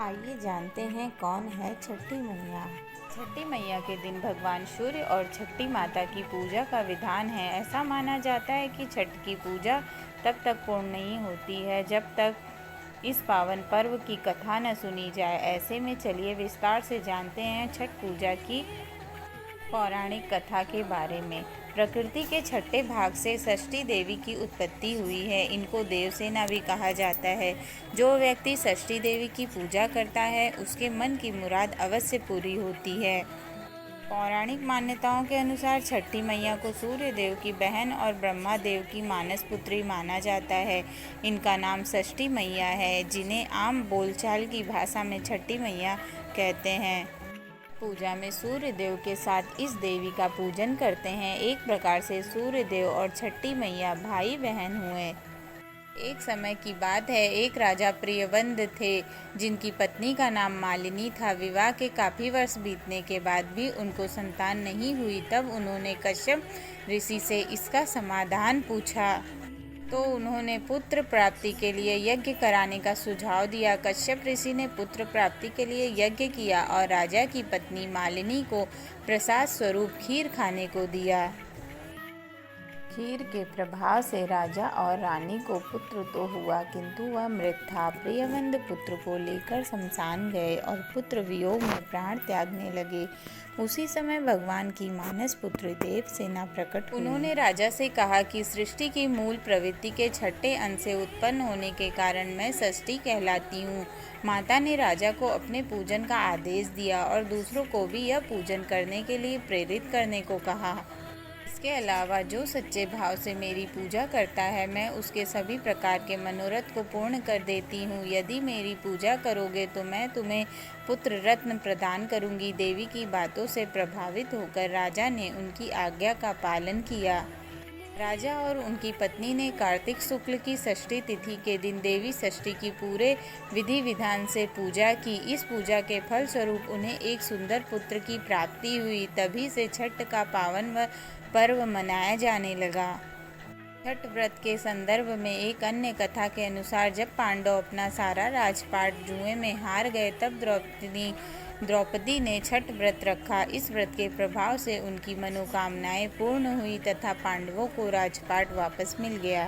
आइए जानते हैं कौन है छठी मैया। छठी मैया के दिन भगवान सूर्य और छठी माता की पूजा का विधान है। ऐसा माना जाता है कि छठ की पूजा तब तक पूर्ण नहीं होती है जब तक इस पावन पर्व की कथा न सुनी जाए। ऐसे में चलिए विस्तार से जानते हैं छठ पूजा की पौराणिक कथा के बारे में। प्रकृति के छठे भाग से षष्ठी देवी की उत्पत्ति हुई है। इनको देवसेना भी कहा जाता है। जो व्यक्ति षष्ठी देवी की पूजा करता है उसके मन की मुराद अवश्य पूरी होती है। पौराणिक मान्यताओं के अनुसार छठी मैया को सूर्य देव की बहन और ब्रह्मा देव की मानस पुत्री माना जाता है। इनका नाम षष्ठी मैया है, जिन्हें आम बोलचाल की भाषा में छठी मैया कहते हैं। पूजा में सूर्य देव के साथ इस देवी का पूजन करते हैं। एक प्रकार से सूर्य देव और छठी मैया भाई बहन हुए। एक समय की बात है, एक राजा प्रियवंद थे जिनकी पत्नी का नाम मालिनी था। विवाह के काफ़ी वर्ष बीतने के बाद भी उनको संतान नहीं हुई। तब उन्होंने कश्यप ऋषि से इसका समाधान पूछा तो उन्होंने पुत्र प्राप्ति के लिए यज्ञ कराने का सुझाव दिया। कश्यप ऋषि ने पुत्र प्राप्ति के लिए यज्ञ किया और राजा की पत्नी मालिनी को प्रसाद स्वरूप खीर खाने को दिया। खीर के प्रभाव से राजा और रानी को पुत्र तो हुआ, किंतु वह मृत था। प्रियवंद पुत्र को लेकर शमशान गए और पुत्र वियोग में प्राण त्यागने लगे। उसी समय भगवान की मानस पुत्र देवसेना प्रकट हुई। उन्होंने राजा से कहा कि सृष्टि की मूल प्रवृत्ति के छठे अंश से उत्पन्न होने के कारण मैं षष्ठी कहलाती हूँ। माता ने राजा को अपने पूजन का आदेश दिया और दूसरों को भी यह पूजन करने के लिए प्रेरित करने को कहा। इसके अलावा जो सच्चे भाव से मेरी पूजा करता है, मैं उसके सभी प्रकार के मनोरथ को पूर्ण कर देती हूँ। यदि मेरी पूजा करोगे तो मैं तुम्हें पुत्र रत्न प्रदान करूँगी। देवी की बातों से प्रभावित होकर राजा ने उनकी आज्ञा का पालन किया। राजा और उनकी पत्नी ने कार्तिक शुक्ल की षष्ठी तिथि के दिन देवी षष्ठी की पूरे विधि विधान से पूजा की। इस पूजा के फल स्वरूप उन्हें एक सुंदर पुत्र की प्राप्ति हुई। तभी से छठ का पावन व पर्व मनाया जाने लगा। छठ व्रत के संदर्भ में एक अन्य कथा के अनुसार जब पांडव अपना सारा राजपाट जुए में हार गए, तब द्रौपदी ने छठ व्रत रखा। इस व्रत के प्रभाव से उनकी मनोकामनाएं पूर्ण हुई तथा पांडवों को राजपाट वापस मिल गया।